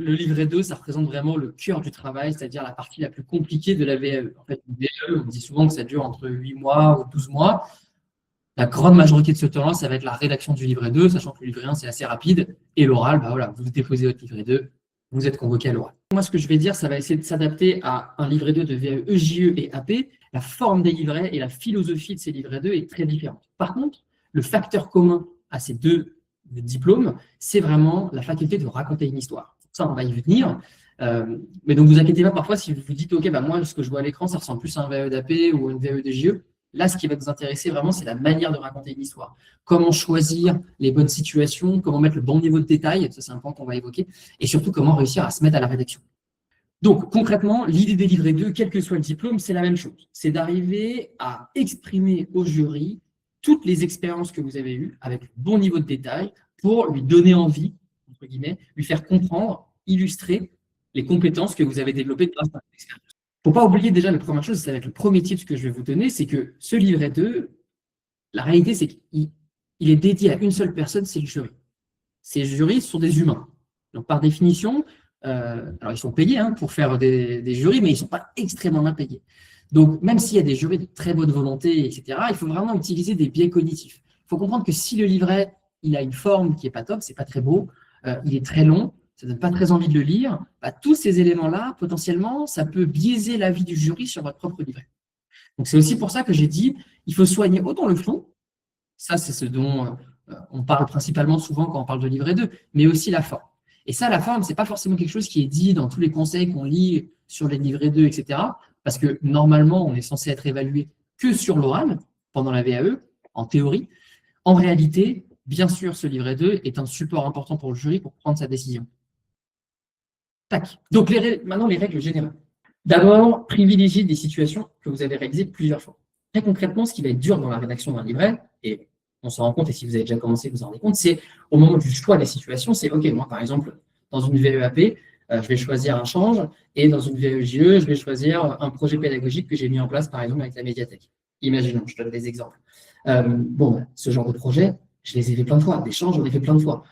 le livret 2, ça représente vraiment le cœur du travail, c'est-à-dire la partie la plus compliquée de la VAE. En fait, une VAE, on dit souvent que ça dure entre 8 mois ou 12 mois. La grande majorité de ce temps-là, ça va être la rédaction du livret 2, sachant que le livret 1, c'est assez rapide. Et l'oral, bah voilà, vous déposez votre livret 2, vous êtes convoqué à l'oral. Moi, ce que je vais dire, ça va essayer de s'adapter à un livret 2 de VAE, EJE et AP. La forme des livrets et la philosophie de ces livrets 2 est très différente. Par contre, le facteur commun à ces deux diplômes, c'est vraiment la faculté de raconter une histoire. Ça, on va y venir. Mais donc, vous inquiétez pas parfois si vous vous dites, OK, bah moi, ce que je vois à l'écran, ça ressemble plus à un VAE d'AP ou à une VAE de JE. Là, ce qui va nous intéresser vraiment, c'est la manière de raconter une histoire. Comment choisir les bonnes situations, comment mettre le bon niveau de détail, ça c'est un point qu'on va évoquer, et surtout comment réussir à se mettre à la rédaction. Donc concrètement, l'idée des livrets 2, quel que soit le diplôme, c'est la même chose. C'est d'arriver à exprimer au jury toutes les expériences que vous avez eues avec le bon niveau de détail pour lui donner envie, entre guillemets, lui faire comprendre, illustrer les compétences que vous avez développées grâce à l'expérience. Il ne faut pas oublier déjà la première chose, ça va être le premier tips que je vais vous donner, c'est que ce livret 2, la réalité, c'est qu'il est dédié à une seule personne, c'est le jury. Ces jurys sont des humains. Donc, par définition, alors ils sont payés pour faire des jurys, mais ils ne sont pas extrêmement bien payés. Donc, même s'il y a des jurys de très bonne volonté, etc., il faut vraiment utiliser des biais cognitifs. Il faut comprendre que si le livret il a une forme qui n'est pas top, c'est pas très beau, il est très long, ça ne donne pas très envie de le lire, bah, tous ces éléments-là, potentiellement, ça peut biaiser l'avis du jury sur votre propre livret. Donc, c'est aussi pour ça que j'ai dit, il faut soigner autant le fond, ça c'est ce dont on parle principalement souvent quand on parle de livret 2, mais aussi la forme. Et ça, la forme, ce n'est pas forcément quelque chose qui est dit dans tous les conseils qu'on lit sur les livrets 2, etc. Parce que normalement, on est censé être évalué que sur l'oral, pendant la VAE, en théorie. En réalité, bien sûr, ce livret 2 est un support important pour le jury pour prendre sa décision. Tac. Donc, maintenant, les règles générales. D'abord, privilégiez des situations que vous avez réalisées plusieurs fois. Très concrètement, ce qui va être dur dans la rédaction d'un livret, et on s'en rend compte, et si vous avez déjà commencé, vous en rendez compte, c'est au moment du choix des situations, c'est OK, moi, par exemple, dans une VEAP, je vais choisir un change, et dans une VEJE, je vais choisir un projet pédagogique que j'ai mis en place, par exemple, avec la médiathèque. Imaginons, je donne des exemples. Ce genre de projet, je les ai fait plein de fois. Des changes, j'en ai fait plein de fois.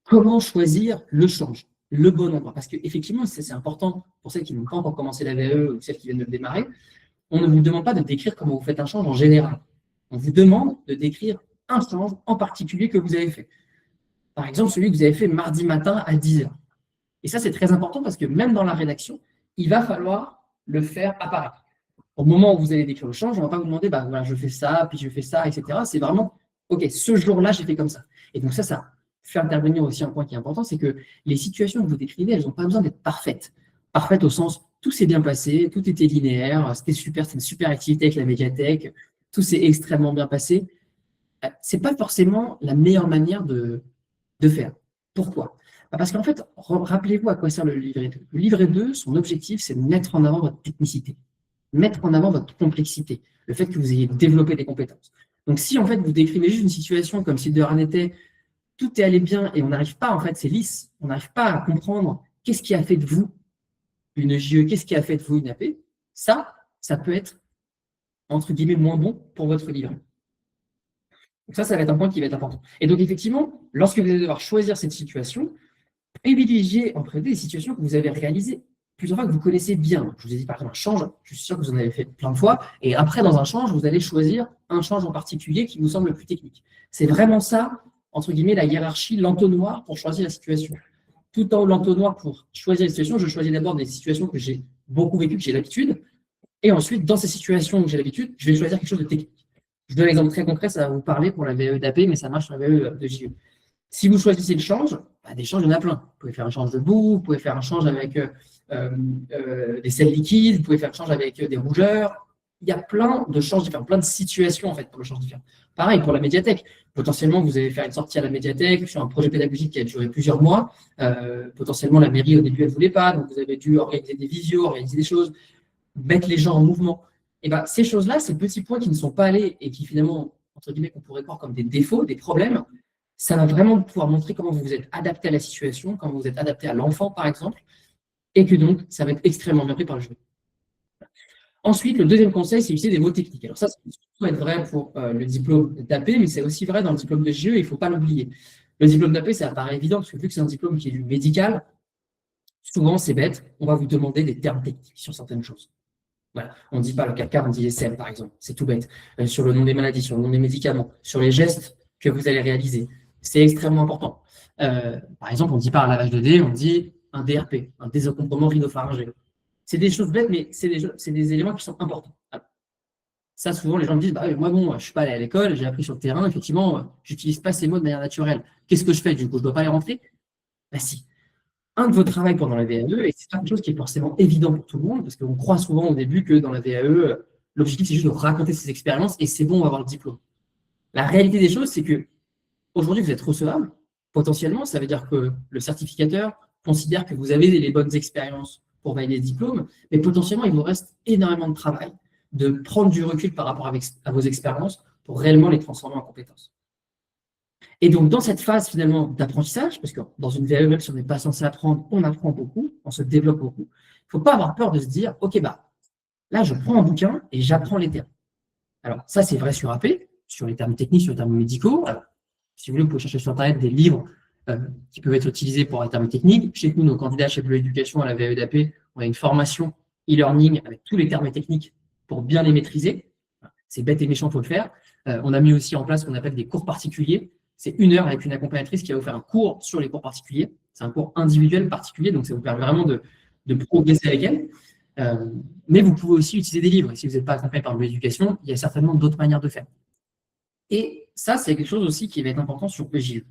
Comment choisir le change, le bon endroit? Parce qu'effectivement, c'est important pour celles qui n'ont pas encore commencé la VE ou celles qui viennent de le démarrer. On ne vous demande pas de décrire comment vous faites un change en général. On vous demande de décrire un change en particulier que vous avez fait. Par exemple, celui que vous avez fait mardi matin à 10h. Et ça, c'est très important parce que même dans la rédaction, il va falloir le faire apparaître. Au moment où vous allez décrire le change, on ne va pas vous demander, bah, voilà, je fais ça, puis je fais ça, etc. C'est vraiment, OK, ce jour-là, j'ai fait comme ça. Et donc ça fait intervenir aussi un point qui est important, c'est que les situations que vous décrivez, elles n'ont pas besoin d'être parfaites. Parfaites au sens, tout s'est bien passé, tout était linéaire, c'était une super activité avec la médiathèque, tout s'est extrêmement bien passé. Ce n'est pas forcément la meilleure manière de faire. Pourquoi? Parce qu'en fait, rappelez-vous à quoi sert le livret 2. Le livret 2, son objectif, c'est de mettre en avant votre technicité, mettre en avant votre complexité, le fait que vous ayez développé des compétences. Donc si en fait vous décrivez juste une situation comme si de rien n'était, tout est allé bien et on n'arrive pas, en fait, c'est lisse, on n'arrive pas à comprendre qu'est-ce qui a fait de vous une JE, qu'est-ce qui a fait de vous une AP, ça peut être, entre guillemets, moins bon pour votre livret. Donc ça va être un point qui va être important. Et donc, effectivement, lorsque vous allez devoir choisir cette situation, privilégiez en priorité des situations que vous avez réalisées plusieurs fois, que vous connaissez bien. Je vous ai dit, par exemple, un change, je suis sûr que vous en avez fait plein de fois. Et après, dans un change, vous allez choisir un change en particulier qui vous semble le plus technique. C'est vraiment ça, entre guillemets, la hiérarchie, l'entonnoir pour choisir la situation. Tout en haut, l'entonnoir pour choisir les situations, je choisis d'abord des situations que j'ai beaucoup vécues, que j'ai l'habitude. Et ensuite, dans ces situations où j'ai l'habitude, je vais choisir quelque chose de technique. Je donne un exemple très concret, ça va vous parler pour la VE d'AP, mais ça marche sur la VE de JE. Si vous choisissez le change, des changes, il y en a plein. Vous pouvez faire un change debout, vous pouvez faire un change avec des sels liquides, vous pouvez faire un change avec des rougeurs. Il y a plein de changes différents, plein de situations en fait pour le change différent. Pareil pour la médiathèque. Potentiellement, vous allez faire une sortie à la médiathèque sur un projet pédagogique qui a duré plusieurs mois. Potentiellement, la mairie, au début, elle ne voulait pas, donc vous avez dû organiser des visios, organiser des choses, mettre les gens en mouvement. Et bien, ces choses-là, ces petits points qui ne sont pas allés et qui finalement, entre guillemets, qu'on pourrait croire comme des défauts, des problèmes, ça va vraiment pouvoir montrer comment vous vous êtes adapté à la situation, comment vous êtes adapté à l'enfant, par exemple, et que donc, ça va être extrêmement bien pris par le jury. Ensuite, le deuxième conseil, c'est d'utiliser des mots techniques. Alors ça peut être vrai pour le diplôme d'AP, mais c'est aussi vrai dans le diplôme de JE, il ne faut pas l'oublier. Le diplôme d'AP, ça paraît évident, parce que vu que c'est un diplôme qui est du médical, souvent, c'est bête, on va vous demander des termes techniques sur certaines choses. Voilà. On ne dit pas le CAC 40, on dit SM, par exemple. C'est tout bête. Sur le nom des maladies, sur le nom des médicaments, sur les gestes que vous allez réaliser. C'est extrêmement important. Par exemple, on ne dit pas un lavage de dés, on dit un DRP, un désencombrement rhinopharyngé. C'est des choses bêtes, mais c'est des éléments qui sont importants. Voilà. Ça, souvent, les gens me disent, bah, moi, bon, je ne suis pas allé à l'école, j'ai appris sur le terrain, effectivement, je n'utilise pas ces mots de manière naturelle. Qu'est-ce que je fais, du coup? Je ne dois pas les rentrer? Bah, si. Un de vos travaux pendant la VAE, et c'est pas quelque chose qui est forcément évident pour tout le monde, parce qu'on croit souvent au début que dans la VAE, l'objectif, c'est juste de raconter ses expériences, et c'est bon, on va avoir le diplôme. La réalité des choses, c'est que aujourd'hui, vous êtes recevable. Potentiellement, ça veut dire que le certificateur considère que vous avez les bonnes expériences pour valider le diplôme, mais potentiellement, il vous reste énormément de travail de prendre du recul par rapport à vos expériences pour réellement les transformer en compétences. Et donc, dans cette phase finalement d'apprentissage, parce que dans une VAE, même si on n'est pas censé apprendre, on apprend beaucoup, on se développe beaucoup, il ne faut pas avoir peur de se dire, OK, bah, là, je prends un bouquin et j'apprends les termes. Alors, ça, c'est vrai sur AP, sur les termes techniques, sur les termes médicaux. Alors, si vous voulez, vous pouvez chercher sur Internet des livres qui peuvent être utilisés pour les termes techniques. Chez nous, nos candidats chez Bleu Éducation à la VAE d'AP, on a une formation e-learning avec tous les termes techniques pour bien les maîtriser. C'est bête et méchant, il faut le faire. On a mis aussi en place ce qu'on appelle des cours particuliers. C'est 1 heure avec une accompagnatrice qui va vous faire un cours sur les cours particuliers. C'est un cours individuel particulier, donc ça vous permet vraiment de progresser avec elle. Mais vous pouvez aussi utiliser des livres. Et si vous n'êtes pas accompagné par l'éducation, il y a certainement d'autres manières de faire. Et ça, c'est quelque chose aussi qui va être important sur EJE.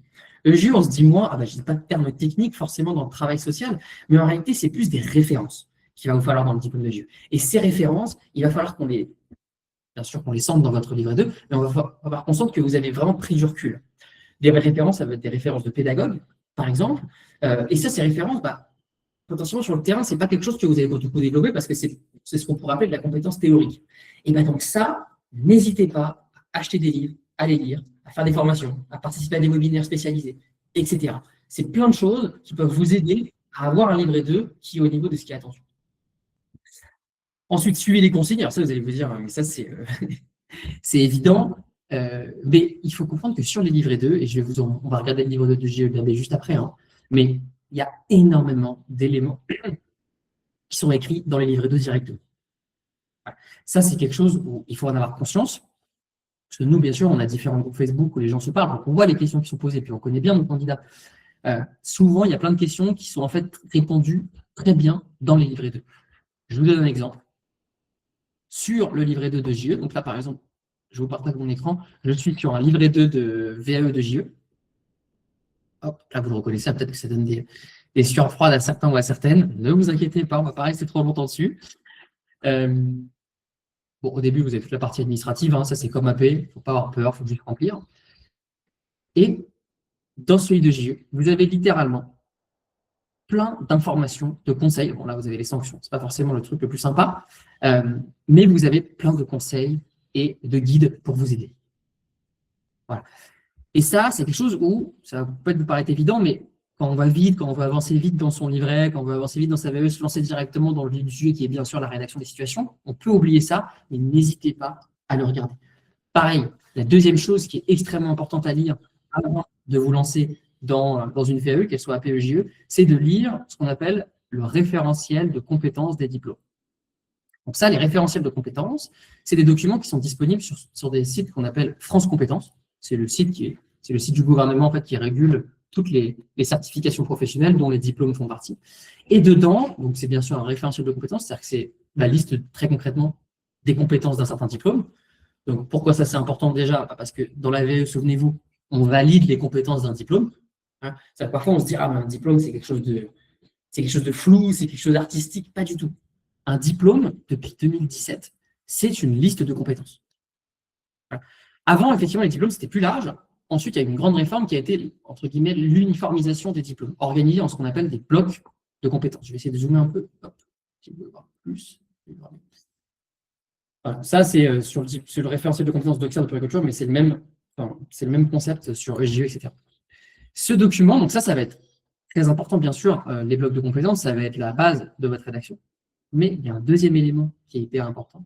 EJE, on se dit, moi, je n'ai pas de termes techniques forcément dans le travail social, mais en réalité, c'est plus des références qu'il va vous falloir dans le diplôme d'EJE. Et ces références, il va falloir bien sûr qu'on les sente dans votre livret 2, mais on va avoir conscience que vous avez vraiment pris du recul. Des références, ça va être des références de pédagogues, par exemple. Et ça, ces références, potentiellement sur le terrain, ce n'est pas quelque chose que vous allez beaucoup développer parce que c'est ce qu'on pourrait appeler de la compétence théorique. Et donc ça, n'hésitez pas à acheter des livres, à les lire, à faire des formations, à participer à des webinaires spécialisés, etc. C'est plein de choses qui peuvent vous aider à avoir un livret 2 qui est au niveau de ce qui est attendu. Ensuite, suivez les consignes. Alors ça, vous allez vous dire, mais ça, c'est évident. Mais il faut comprendre que sur les livrets 2, et on va regarder le livre 2 de JEBB juste après, mais il y a énormément d'éléments qui sont écrits dans les livrets 2 directement. Ça, c'est quelque chose où il faut en avoir conscience. Parce que nous, bien sûr, on a différents groupes Facebook où les gens se parlent, donc on voit les questions qui sont posées, puis on connaît bien nos candidats. Souvent, il y a plein de questions qui sont en fait répondues très bien dans les livrets 2. Je vous donne un exemple. Sur le livret 2 de JE, donc là, par exemple, je vous partage mon écran, je suis sur un livret 2 de VAE de JE. Hop, là, vous le reconnaissez, peut-être que ça donne des sueurs froides à certains ou à certaines. Ne vous inquiétez pas, on va pas rester trop longtemps dessus. Bon, au début, vous avez toute la partie administrative, ça c'est comme AP, il ne faut pas avoir peur, il faut juste remplir. Et dans ce livre de JE, vous avez littéralement plein d'informations, de conseils. Bon, là, vous avez les sanctions, ce n'est pas forcément le truc le plus sympa, mais vous avez plein de conseils et de guides pour vous aider. Voilà. Et ça, c'est quelque chose où, ça va peut-être vous paraître évident, mais quand on va vite, quand on veut avancer vite dans son livret, quand on veut avancer vite dans sa VAE, se lancer directement dans le vif du sujet, qui est bien sûr la rédaction des situations, on peut oublier ça, mais n'hésitez pas à le regarder. Pareil, la deuxième chose qui est extrêmement importante à lire avant de vous lancer dans une VAE, qu'elle soit APE-JE, c'est de lire ce qu'on appelle le référentiel de compétences des diplômes. Donc ça, les référentiels de compétences, c'est des documents qui sont disponibles sur des sites qu'on appelle France Compétences. C'est le site du gouvernement en fait, qui régule toutes les certifications professionnelles dont les diplômes font partie. Et dedans, donc c'est bien sûr un référentiel de compétences, c'est-à-dire que c'est la liste très concrètement des compétences d'un certain diplôme. Donc pourquoi ça c'est important déjà? Parce que dans la VAE, souvenez-vous, on valide les compétences d'un diplôme. Parfois on se dit, mais un diplôme c'est quelque chose de flou, c'est quelque chose d'artistique, pas du tout. Un diplôme, depuis 2017, c'est une liste de compétences. Avant, effectivement, les diplômes, c'était plus large. Ensuite, il y a eu une grande réforme qui a été, entre guillemets, l'uniformisation des diplômes, organisée en ce qu'on appelle des blocs de compétences. Je vais essayer de zoomer un peu. Hop, si vous voulez voir plus. Voilà. Ça, c'est sur le référentiel de compétences docteur de puriculture, mais c'est le même concept sur EJE, etc. Ce document, donc ça va être très important, bien sûr. Les blocs de compétences, ça va être la base de votre rédaction. Mais il y a un deuxième élément qui est hyper important,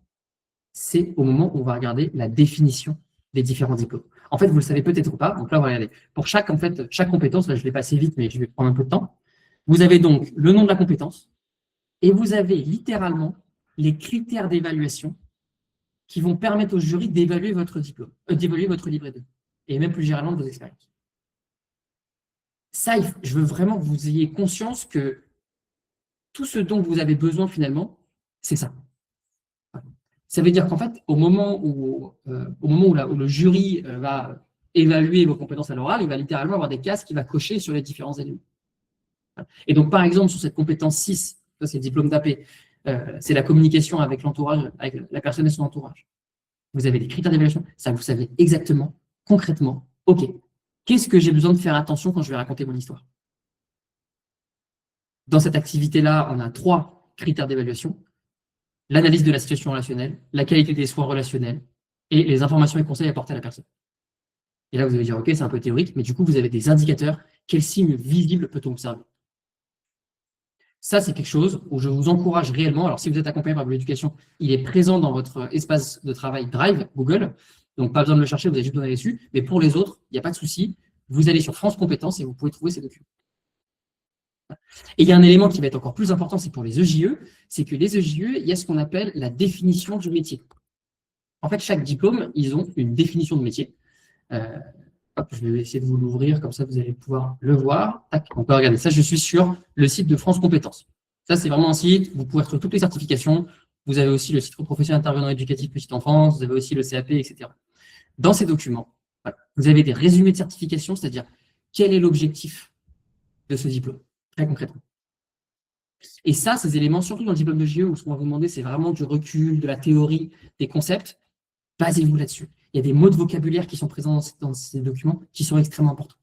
c'est au moment où on va regarder la définition des différents diplômes. En fait, vous ne le savez peut-être pas, donc là, on va regarder. Pour chaque compétence, là, je vais passer vite, mais je vais prendre un peu de temps. Vous avez donc le nom de la compétence et vous avez littéralement les critères d'évaluation qui vont permettre au jury d'évaluer votre diplôme, d'évaluer votre livret 2 et même plus généralement de vos expériences. Ça, je veux vraiment que vous ayez conscience que tout ce dont vous avez besoin finalement, c'est ça. Ça veut dire qu'en fait, au moment où le jury va évaluer vos compétences à l'oral, il va littéralement avoir des cases qu'il va cocher sur les différents éléments. Et donc, par exemple, sur cette compétence 6, ça c'est le diplôme d'AP, c'est la communication avec l'entourage, avec la personne et son entourage. Vous avez des critères d'évaluation, ça vous savez exactement, concrètement, OK, qu'est-ce que j'ai besoin de faire attention quand je vais raconter mon histoire? Dans cette activité-là, on a 3 critères d'évaluation. L'analyse de la situation relationnelle, la qualité des soins relationnels et les informations et conseils apportés à la personne. Et là, vous allez dire, OK, c'est un peu théorique, mais du coup, vous avez des indicateurs. Quels signes visibles peut-on observer? Ça, c'est quelque chose où je vous encourage réellement. Alors, si vous êtes accompagné par l'éducation, il est présent dans votre espace de travail Drive, Google. Donc, pas besoin de le chercher, vous avez juste besoin d'aller dessus. Mais pour les autres, il n'y a pas de souci. Vous allez sur France Compétences et vous pouvez trouver ces documents. Et il y a un élément qui va être encore plus important, c'est pour les EJE, c'est que les EJE, il y a ce qu'on appelle la définition du métier. En fait, chaque diplôme, ils ont une définition de métier. Je vais essayer de vous l'ouvrir, comme ça vous allez pouvoir le voir. Tac, on peut regarder ça, je suis sur le site de France Compétences. Ça, c'est vraiment un site, vous pouvez retrouver toutes les certifications. Vous avez aussi le site professionnel intervenant éducatif petite enfance, vous avez aussi le CAP, etc. Dans ces documents, voilà, vous avez des résumés de certification, c'est-à-dire quel est l'objectif de ce diplôme, très concrètement. Et ça, ces éléments, surtout dans le diplôme de GE, où ce qu'on va vous demander, c'est vraiment du recul, de la théorie, des concepts, basez-vous là-dessus. Il y a des mots de vocabulaire qui sont présents dans ces documents qui sont extrêmement importants.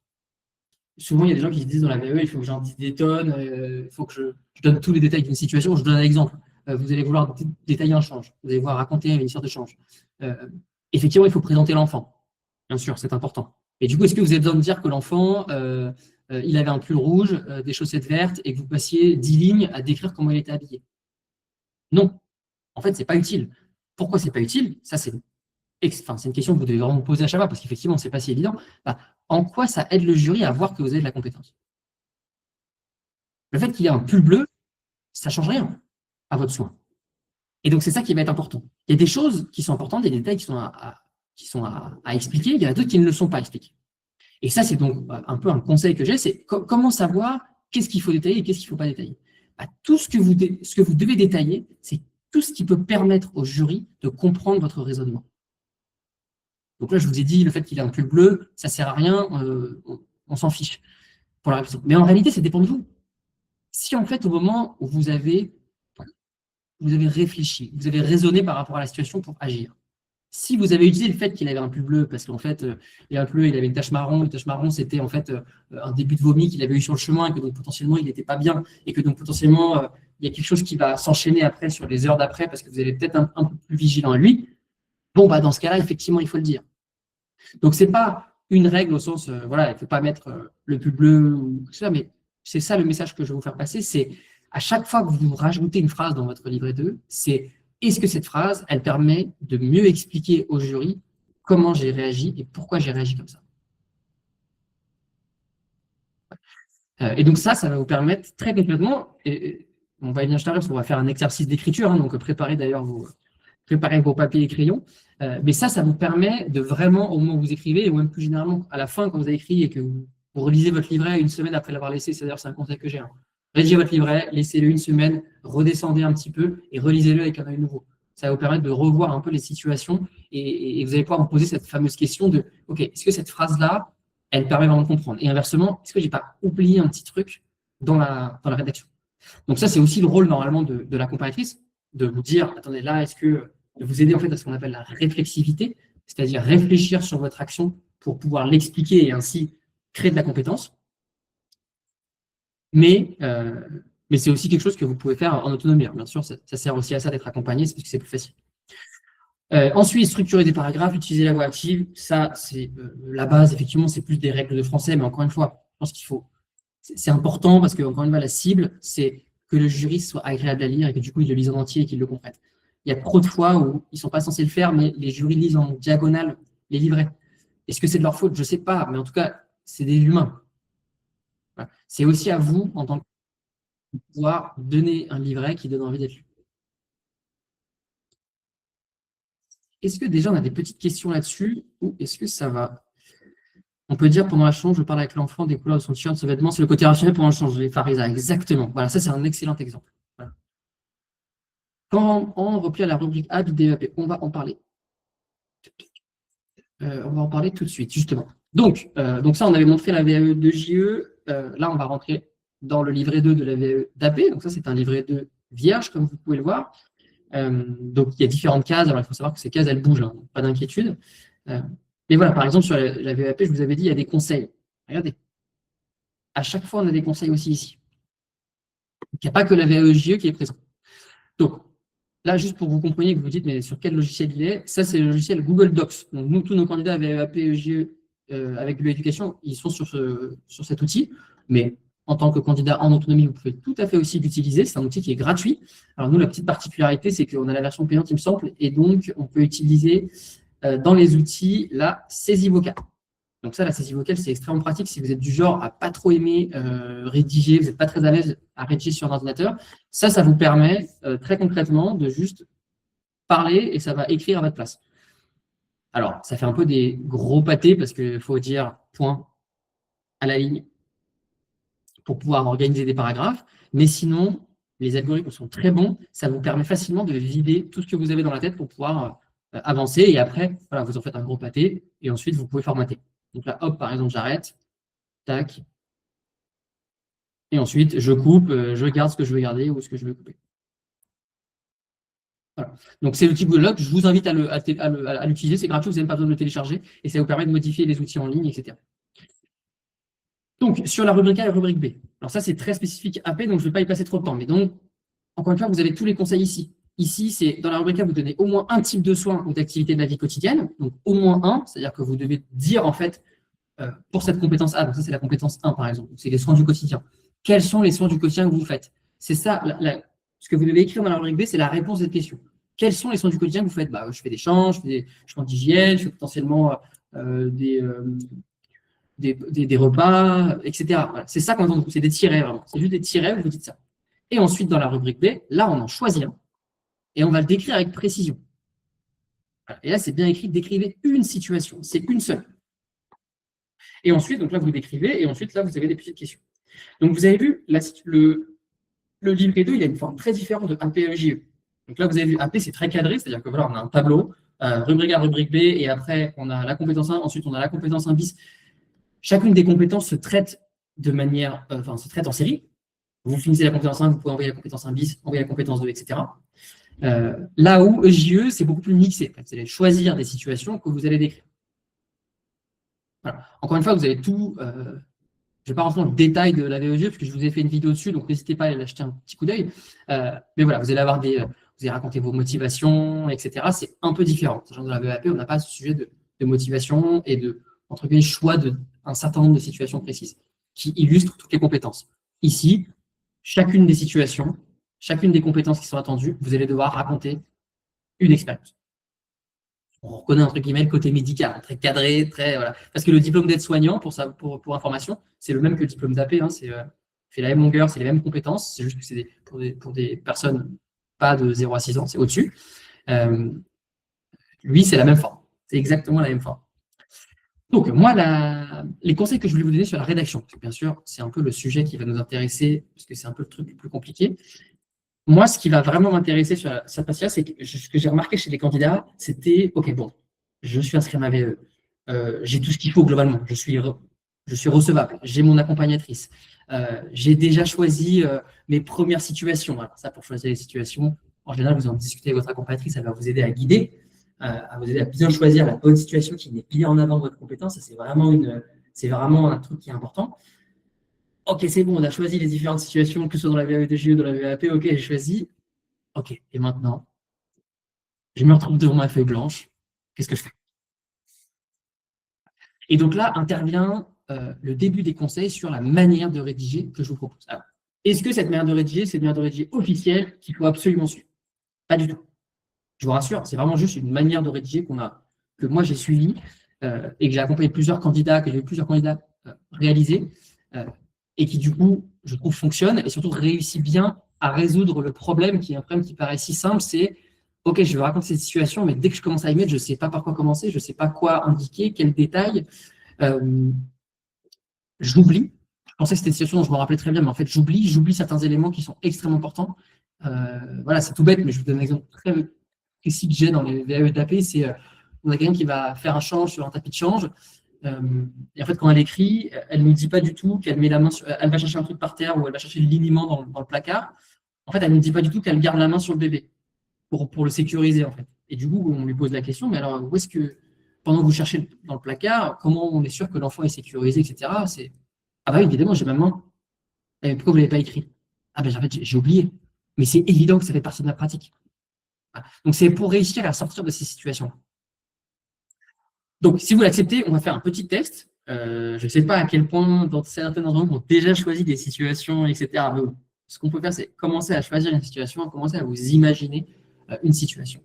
Souvent, il y a des gens qui se disent dans la VE, il faut que j'en dise des tonnes, il faut que je donne tous les détails d'une situation. Je donne un exemple. Vous allez vouloir détailler un change. Vous allez vouloir raconter une histoire de change. Effectivement, il faut présenter l'enfant. Bien sûr, c'est important. Et du coup, est-ce que vous avez besoin de dire que l'enfant, il avait un pull rouge, des chaussettes vertes, et que vous passiez 10 lignes à décrire comment il était habillé? Non. En fait, ce n'est pas utile. Pourquoi ce n'est pas utile? Ça, c'est une question que vous devez vraiment vous poser à chaque fois, parce qu'effectivement, ce n'est pas si évident. En quoi ça aide le jury à voir que vous avez de la compétence? Le fait qu'il y ait un pull bleu, ça ne change rien à votre soin. Et donc, c'est ça qui va être important. Il y a des choses qui sont importantes, des détails qui sont à expliquer, il y en a d'autres qui ne le sont pas expliqués. Et ça, c'est donc un peu un conseil que j'ai, c'est comment savoir qu'est-ce qu'il faut détailler et qu'est-ce qu'il ne faut pas détailler. Tout ce que vous devez détailler, c'est tout ce qui peut permettre au jury de comprendre votre raisonnement. Donc là, je vous ai dit, le fait qu'il ait un pull bleu, ça ne sert à rien, on s'en fiche. Pour la raison. Mais en réalité, ça dépend de vous. Si en fait, au moment où vous avez réfléchi, vous avez raisonné par rapport à la situation pour agir, si vous avez utilisé le fait qu'il avait un pull bleu, parce qu'en fait, il avait une tache marron, c'était en fait un début de vomi qu'il avait eu sur le chemin, et que donc potentiellement, il n'était pas bien, et que donc potentiellement, il y a quelque chose qui va s'enchaîner après, sur les heures d'après, parce que vous allez peut-être un peu plus vigilant à lui, bon, dans ce cas-là, effectivement, il faut le dire. Donc, ce n'est pas une règle au sens, il ne faut pas mettre le pull bleu ou tout ça, mais c'est ça le message que je vais vous faire passer, c'est à chaque fois que vous rajoutez une phrase dans votre livret 2, c'est est-ce que cette phrase, elle permet de mieux expliquer au jury comment j'ai réagi et pourquoi j'ai réagi comme ça. Et donc ça va vous permettre très concrètement, et on va y venir tout à l'heure parce qu'on va faire un exercice d'écriture, donc préparez d'ailleurs vos papiers et crayons, mais ça vous permet de vraiment, au moment où vous écrivez, ou même plus généralement à la fin quand vous avez écrit et que vous relisez votre livret une semaine après l'avoir laissé, c'est-à-dire c'est un conseil que j'ai, rédigez votre livret, laissez-le une semaine, redescendez un petit peu et relisez-le avec un œil nouveau. Ça va vous permettre de revoir un peu les situations et vous allez pouvoir vous poser cette fameuse question de « Ok, est-ce que cette phrase-là, elle permet vraiment de comprendre ?» Et inversement, est-ce que je n'ai pas oublié un petit truc dans la rédaction? Donc ça, c'est aussi le rôle normalement de l'accompagnatrice, de vous dire « Attendez, là, est-ce que… » de vous aider en fait à ce qu'on appelle la réflexivité, c'est-à-dire réfléchir sur votre action pour pouvoir l'expliquer et ainsi créer de la compétence. Mais c'est aussi quelque chose que vous pouvez faire en autonomie. Bien sûr, ça sert aussi à ça d'être accompagné, parce que c'est plus facile. Ensuite, structurer des paragraphes, utiliser la voix active, ça, c'est la base, effectivement, c'est plus des règles de français, mais encore une fois, je pense qu'il faut… C'est important parce que, encore une fois, la cible, c'est que le jury soit agréable à lire et que du coup, ils le lisent en entier et qu'ils le comprennent. Il y a trop de fois où ils ne sont pas censés le faire, mais les jurys lisent en diagonale les livrets. Est-ce que c'est de leur faute? Je ne sais pas, mais en tout cas, c'est des humains. Voilà. C'est aussi à vous, en tant que pour pouvoir donner un livret qui donne envie d'être lu. Est-ce que déjà on a des petites questions là-dessus ou est-ce que ça va? On peut dire pendant la change, je parle avec l'enfant des couleurs de son t-shirt, de ses vêtements, c'est le côté rationnel pendant le change, les Farisa, exactement. Voilà, ça c'est un excellent exemple. Voilà. Quand on replie à la rubrique A du DEAP, on va en parler. On va en parler tout de suite, justement. Donc ça, on avait montré la VAE de JE. Là, on va rentrer dans le livret 2 de la VAE d'AP. Donc ça, c'est un livret 2 vierge, comme vous pouvez le voir. Donc, il y a différentes cases. Alors, il faut savoir que ces cases, elles bougent, hein, pas d'inquiétude. Mais voilà, par exemple, sur la VAP, je vous avais dit, il y a des conseils. Regardez. À chaque fois, on a des conseils aussi ici. Il n'y a pas que la VAE JE qui est présente. Donc, là, juste pour que vous compreniez, que vous dites, mais sur quel logiciel il est, ça, c'est le logiciel Google Docs. Donc, nous, tous nos candidats à VAP, JE, avec l'éducation, ils sont sur cet outil. Mais en tant que candidat en autonomie, vous pouvez tout à fait aussi l'utiliser. C'est un outil qui est gratuit. Alors, nous, la petite particularité, c'est qu'on a la version payante, il me semble, et donc, on peut utiliser dans les outils la saisie vocale. Donc ça, la saisie vocale, c'est extrêmement pratique si vous êtes du genre à pas trop aimer rédiger, vous n'êtes pas très à l'aise à rédiger sur un ordinateur. Ça vous permet très concrètement de juste parler et ça va écrire à votre place. Alors, ça fait un peu des gros pâtés parce qu'il faut dire point à la ligne pour pouvoir organiser des paragraphes. Mais sinon, les algorithmes sont très bons. Ça vous permet facilement de vider tout ce que vous avez dans la tête pour pouvoir avancer. Et après, voilà, vous en faites un gros pâté et ensuite, vous pouvez formater. Donc là, hop, par exemple, j'arrête. Tac. Et ensuite, je coupe, je garde ce que je veux garder ou ce que je veux couper. Voilà. Donc, c'est l'outil Google Docs. Je vous invite à l'utiliser. C'est gratuit, vous n'avez pas besoin de le télécharger. Et ça vous permet de modifier les outils en ligne, etc. Donc, sur la rubrique A et la rubrique B. Alors ça, c'est très spécifique AP, donc je ne vais pas y passer trop de temps. Mais donc, encore une fois, vous avez tous les conseils ici. Ici, c'est dans la rubrique A, vous donnez au moins un type de soin ou d'activité de la vie quotidienne. Donc, au moins un, c'est-à-dire que vous devez dire, en fait, pour cette compétence A, donc ça, c'est la compétence 1, par exemple. C'est les soins du quotidien. Quels sont les soins du quotidien que vous faites? C'est ça, ce que vous devez écrire dans la rubrique B, c'est la réponse à cette question. Quels sont les soins du quotidien que vous faites? Je fais des champs, je fais des champs d'hygiène, je fais potentiellement des repas, etc. Voilà. C'est ça qu'on entend, c'est des tirets, vraiment. C'est juste des tirets où vous dites ça. Et ensuite, dans la rubrique B, là, on en choisit un et on va le décrire avec précision. Voilà. Et là, c'est bien écrit, décrivez une situation, c'est une seule. Et ensuite, donc là, vous décrivez, et ensuite, là, vous avez des petites questions. Donc, vous avez vu, le livret 2, il a une forme très différente de APEJE. Donc là, vous avez vu, AP, c'est très cadré, c'est-à-dire que voilà, on a un tableau, rubrique A, rubrique B, et après, on a la compétence 1, ensuite, on a la compétence 1 bis. Chacune des compétences se traite de manière, se traite en série. Vous finissez la compétence 1, vous pouvez envoyer la compétence 1 bis, envoyer la compétence 2, etc. Là où EJE, c'est beaucoup plus mixé. Vous allez choisir des situations que vous allez décrire. Voilà. Encore une fois, vous avez tout. Je ne vais pas rentrer dans le détail de la VEJE, parce que je vous ai fait une vidéo dessus, donc n'hésitez pas à aller acheter un petit coup d'œil. Mais voilà, vous allez avoir vous allez raconter vos motivations, etc. C'est un peu différent. Sachant que dans la VEAP, on n'a pas ce sujet de motivation et de, entre guillemets, choix d'un certain nombre de situations précises qui illustrent toutes les compétences. Ici, chacune des situations, chacune des compétences qui sont attendues, vous allez devoir raconter une expérience. On reconnaît entre guillemets le côté médical, très cadré, très voilà. Parce que le diplôme d'aide-soignant, pour information, c'est le même que le diplôme d'AP, hein, c'est la même longueur, c'est les mêmes compétences, c'est juste que c'est pour des personnes pas de 0 à 6 ans, c'est au-dessus. Lui, c'est la même forme, c'est exactement la même forme. Donc, moi, les conseils que je voulais vous donner sur la rédaction, parce que bien sûr, c'est un peu le sujet qui va nous intéresser, parce que c'est un peu le truc le plus compliqué. Moi, ce qui va vraiment m'intéresser sur cette partie-là, c'est que ce que j'ai remarqué chez les candidats, c'était, OK, bon, je suis inscrit à ma VE, j'ai tout ce qu'il faut globalement, je suis recevable, j'ai mon accompagnatrice, j'ai déjà choisi mes premières situations. Voilà, ça, pour choisir les situations, en général, vous en discutez avec votre accompagnatrice, elle va vous aider à guider, à vous aider à bien choisir la bonne situation qui met bien en avant votre compétence. Ça, c'est vraiment un truc qui est important. OK, c'est bon, on a choisi les différentes situations, que ce soit dans la VAE2JE, dans la VAP, OK, j'ai choisi. OK, et maintenant, je me retrouve devant ma feuille blanche. Qu'est-ce que je fais? Et donc là intervient le début des conseils sur la manière de rédiger que je vous propose. Alors, est-ce que cette manière de rédiger, c'est une manière de rédiger officielle qu'il faut absolument suivre? Pas du tout. Je vous rassure, c'est vraiment juste une manière de rédiger que moi j'ai suivi et que j'ai accompagné plusieurs candidats, que j'ai vu plusieurs candidats réaliser et qui du coup je trouve, fonctionne et surtout réussit bien à résoudre le problème qui est un problème qui paraît si simple, c'est OK, je vais raconter cette situation, mais dès que je commence à y mettre, je ne sais pas par quoi commencer, je ne sais pas quoi indiquer, quel détail. J'oublie. Je pensais que c'était une situation dont je me rappelais très bien, mais en fait, j'oublie certains éléments qui sont extrêmement importants. Voilà, c'est tout bête, mais je vous donne un exemple très précis que j'ai dans les VAE tapés, c'est on a quelqu'un qui va faire un change sur un tapis de change. Et en fait, quand elle écrit, elle ne nous dit pas du tout qu'elle met la main sur, elle va chercher un truc par terre ou elle va chercher le liniment dans le placard. En fait, elle ne nous dit pas du tout qu'elle garde la main sur le bébé pour le sécuriser, en fait. Et du coup, on lui pose la question, mais alors, où est-ce que, pendant que vous cherchez dans le placard, comment on est sûr que l'enfant est sécurisé, etc. C'est, ah bah oui, évidemment, j'ai ma main. Eh, pourquoi vous ne l'avez pas écrit? Ah ben, en fait, j'ai oublié. Mais c'est évident que ça fait partie de la pratique. Voilà. Donc, c'est pour réussir à sortir de ces situations. Donc, si vous l'acceptez, on va faire un petit test. Je ne sais pas à quel point, dans certaines entreprises, ont déjà choisi des situations, etc. Mais ce qu'on peut faire, c'est commencer à choisir une situation, commencer à vous imaginer une situation.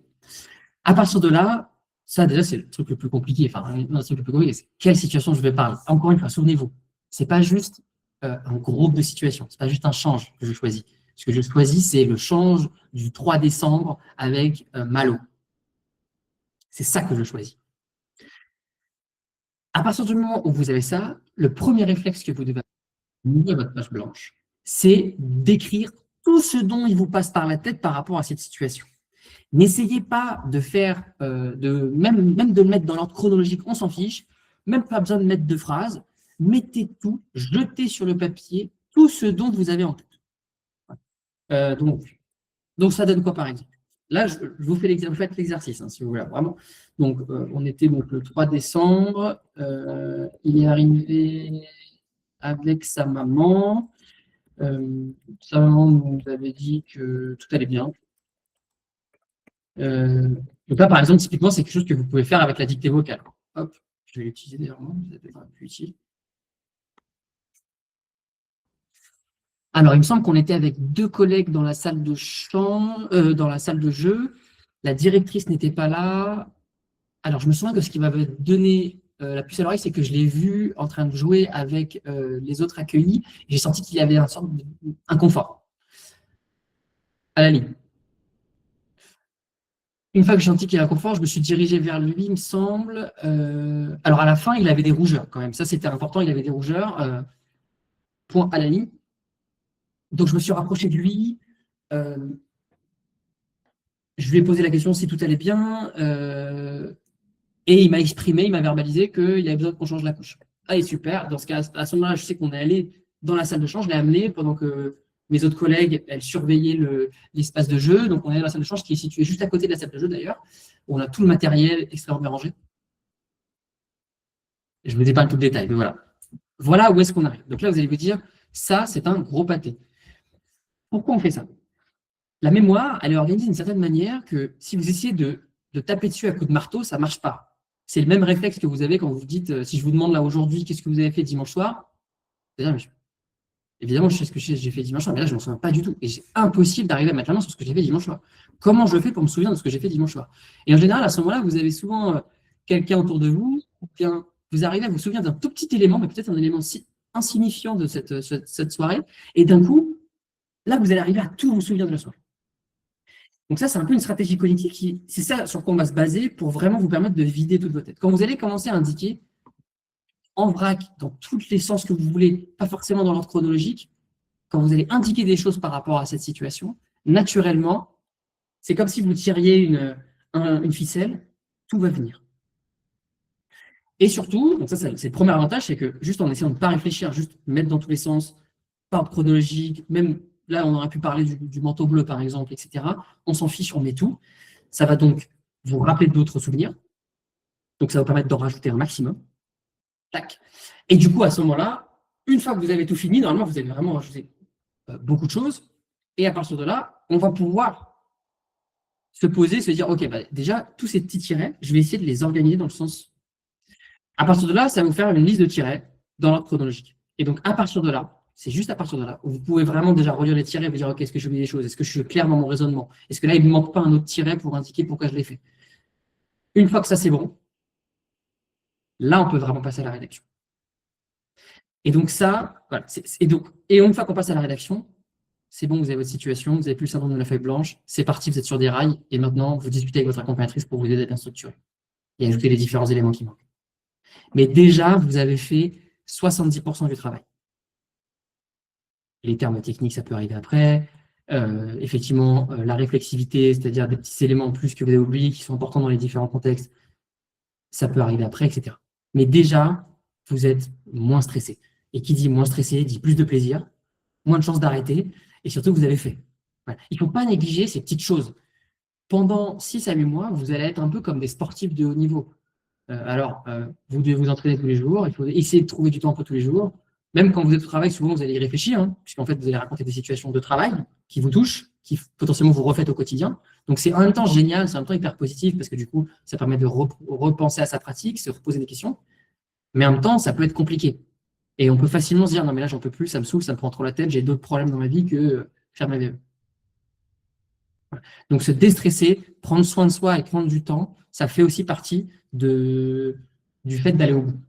À partir de là, ça, déjà, c'est le truc le plus compliqué. Enfin, le truc le plus compliqué, c'est quelle situation je vais parler. Encore une fois, souvenez-vous, ce n'est pas juste un groupe de situations, ce n'est pas juste un change que je choisis. Ce que je choisis, c'est le change du 3 décembre avec Malo. C'est ça que je choisis. À partir du moment où vous avez ça, le premier réflexe que vous devez avoir, votre page blanche, c'est d'écrire tout ce dont il vous passe par la tête par rapport à cette situation. N'essayez pas de faire, même de le mettre dans l'ordre chronologique, on s'en fiche, même pas besoin de mettre de phrases, mettez tout, jetez sur le papier tout ce dont vous avez en tête. Donc ça donne quoi par exemple? Là, je vous fais l'exercice, vous faites l'exercice, hein, si vous voulez, vraiment. Donc, on était donc le 3 décembre, il est arrivé avec sa maman. Sa maman nous avait dit que tout allait bien. Donc là, par exemple, typiquement, c'est quelque chose que vous pouvez faire avec la dictée vocale. Hop, je vais l'utiliser d'ailleurs, ça peut être plus utile. Alors, il me semble qu'on était avec 2 collègues dans la salle de chant, dans la salle de jeu. La directrice n'était pas là. Alors, je me souviens que ce qui m'avait donné la puce à l'oreille, c'est que je l'ai vu en train de jouer avec les autres accueillis. J'ai senti qu'il y avait une sorte d'inconfort à la ligne. Une fois que j'ai senti qu'il y avait un confort, je me suis dirigé vers lui, il me semble. Alors, à la fin, il avait des rougeurs quand même. Ça, c'était important, il avait des rougeurs. Point à la ligne. Donc, je me suis rapproché de lui. Je lui ai posé la question si tout allait bien. Et il m'a exprimé, il m'a verbalisé qu'il avait besoin qu'on change la couche. Allez, super. Dans ce cas, à ce moment-là, je sais qu'on est allé dans la salle de change, je l'ai amené pendant que mes autres collègues, elles surveillaient l'espace de jeu. Donc, on est dans la salle de change qui est située juste à côté de la salle de jeu d'ailleurs. On a tout le matériel extrêmement bien rangé. Je ne vous épargne tout le détail, mais voilà. Voilà où est-ce qu'on arrive. Donc là, vous allez vous dire, ça, c'est un gros pâté. Pourquoi on fait ça? La mémoire, elle est organisée d'une certaine manière que si vous essayez de taper dessus à coups de marteau, ça ne marche pas. C'est le même réflexe que vous avez quand vous dites, si je vous demande là aujourd'hui, qu'est-ce que vous avez fait dimanche soir? Évidemment, je sais ce que j'ai fait dimanche soir, mais là, je ne m'en souviens pas du tout. Et c'est impossible d'arriver à mettre la main sur ce que j'ai fait dimanche soir. Comment je fais pour me souvenir de ce que j'ai fait dimanche soir? Et en général, à ce moment-là, vous avez souvent quelqu'un autour de vous, ou bien vous arrivez à vous souvenir d'un tout petit élément, mais peut-être un élément si insignifiant de cette soirée, et d'un coup, là, vous allez arriver à tout vous souvenir de la soirée. Donc ça, c'est un peu une stratégie cognitive c'est ça sur quoi on va se baser pour vraiment vous permettre de vider toute votre tête. Quand vous allez commencer à indiquer en vrac, dans tous les sens que vous voulez, pas forcément dans l'ordre chronologique, quand vous allez indiquer des choses par rapport à cette situation, naturellement, c'est comme si vous tiriez une ficelle, tout va venir. Et surtout, donc ça c'est le premier avantage, c'est que juste en essayant de ne pas réfléchir, juste mettre dans tous les sens, pas ordre chronologique, même là on aurait pu parler du manteau bleu par exemple, etc. On s'en fiche, on met tout. Ça va donc vous rappeler d'autres souvenirs. Donc ça va vous permettre d'en rajouter un maximum. Tac. Et du coup, à ce moment-là, une fois que vous avez tout fini, normalement, vous avez vraiment rajouté beaucoup de choses. Et à partir de là, on va pouvoir se poser, se dire, OK, bah, déjà, tous ces petits tirets, je vais essayer de les organiser dans le sens. À partir de là, ça va vous faire une liste de tirets dans l'ordre chronologique. Et donc, à partir de là, c'est juste à partir de là, où vous pouvez vraiment déjà relire les tirets et vous dire, OK, est-ce que j'ai oublié des choses? Est-ce que je suis clair dans mon raisonnement? Est-ce que là, il ne me manque pas un autre tiret pour indiquer pourquoi je l'ai fait? Une fois que ça, c'est bon, là, on peut vraiment passer à la rédaction. Et donc ça, voilà. Et une fois qu'on passe à la rédaction, c'est bon, vous avez votre situation, vous n'avez plus le syndrome de la feuille blanche, c'est parti, vous êtes sur des rails, et maintenant, vous discutez avec votre accompagnatrice pour vous aider à bien structurer et ajouter les différents éléments qui manquent. Mais déjà, vous avez fait 70% du travail. Les termes techniques, ça peut arriver après. Effectivement, la réflexivité, c'est-à-dire des petits éléments en plus que vous avez oubliés, qui sont importants dans les différents contextes, ça peut arriver après, etc. Mais déjà, vous êtes moins stressé. Et qui dit moins stressé, dit plus de plaisir, moins de chances d'arrêter, et surtout, vous avez fait. Voilà. Il ne faut pas négliger ces petites choses. Pendant 6 à 8 mois, vous allez être un peu comme des sportifs de haut niveau. Vous devez vous entraîner tous les jours, il faut essayer de trouver du temps pour tous les jours. Même quand vous êtes au travail, souvent, vous allez y réfléchir, hein, puisqu'en fait, vous allez raconter des situations de travail qui vous touchent, qui potentiellement vous refaites au quotidien. Donc, c'est en même temps génial, c'est en même temps hyper positif, parce que du coup, ça permet de repenser à sa pratique, se reposer des questions. Mais en même temps, ça peut être compliqué. Et on peut facilement se dire, non, mais là, j'en peux plus, ça me saoule, ça me prend trop la tête, j'ai d'autres problèmes dans ma vie que faire ma VE. Voilà. Donc, se déstresser, prendre soin de soi et prendre du temps, ça fait aussi partie du fait d'aller au bout.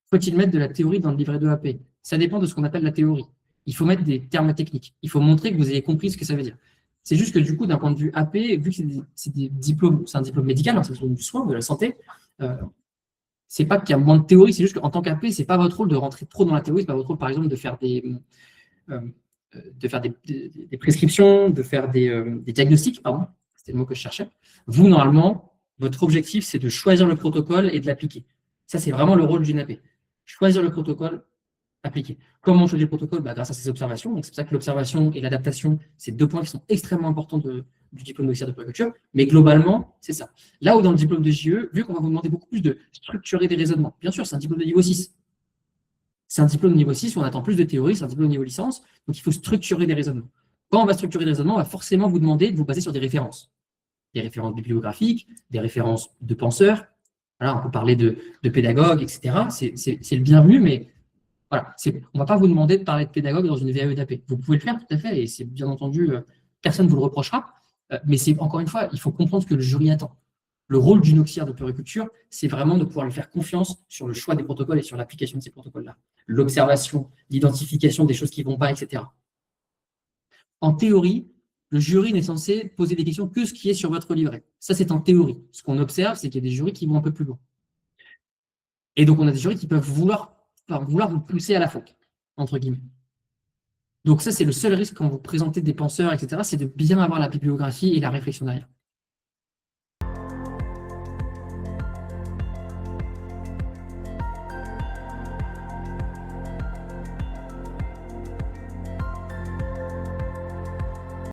Faut-il mettre de la théorie dans le livret de AP? Ça dépend de ce qu'on appelle la théorie. Il faut mettre des termes techniques. Il faut montrer que vous avez compris ce que ça veut dire. C'est juste que du coup, d'un point de vue AP, vu que c'est des diplômes, c'est un diplôme médical, hein, c'est un diplôme du soin, de la santé, c'est pas qu'il y a moins de théorie, c'est juste qu'en tant qu'AP, c'est pas votre rôle de rentrer trop dans la théorie, c'est pas votre rôle, par exemple, de faire des prescriptions, de faire des diagnostics, pardon, c'était le mot que je cherchais. Vous, normalement, votre objectif, c'est de choisir le protocole et de l'appliquer. Ça, c'est vraiment le rôle d'une AP. Choisir le protocole, appliquer. Comment on choisit le protocole? Grâce à ces observations. Donc, c'est pour ça que l'observation et l'adaptation, c'est 2 points qui sont extrêmement importants du diplôme d'officier de puériculture. Mais globalement, c'est ça. Là où dans le diplôme de JE, vu qu'on va vous demander beaucoup plus de structurer des raisonnements, bien sûr, c'est un diplôme de niveau 6. C'est un diplôme de niveau 6 où on attend plus de théorie, c'est un diplôme de niveau licence, donc il faut structurer des raisonnements. Quand on va structurer des raisonnements, on va forcément vous demander de vous baser sur des références bibliographiques, des références de penseurs. Voilà, on peut parler de pédagogues, etc. C'est le bienvenu, mais voilà, on ne va pas vous demander de parler de pédagogue dans une VAE d'AP. Vous pouvez le faire tout à fait, et c'est bien entendu, personne ne vous le reprochera. Mais c'est encore une fois, il faut comprendre ce que le jury attend. Le rôle d'une auxiliaire de puériculture, c'est vraiment de pouvoir lui faire confiance sur le choix des protocoles et sur l'application de ces protocoles-là. L'observation, l'identification des choses qui ne vont pas, etc. En théorie, le jury n'est censé poser des questions que ce qui est sur votre livret. Ça, c'est en théorie. Ce qu'on observe, c'est qu'il y a des jurys qui vont un peu plus loin. Et donc, on a des jurys qui peuvent vouloir vous pousser à la faute, entre guillemets. Donc ça, c'est le seul risque quand vous présentez des penseurs, etc., c'est de bien avoir la bibliographie et la réflexion derrière.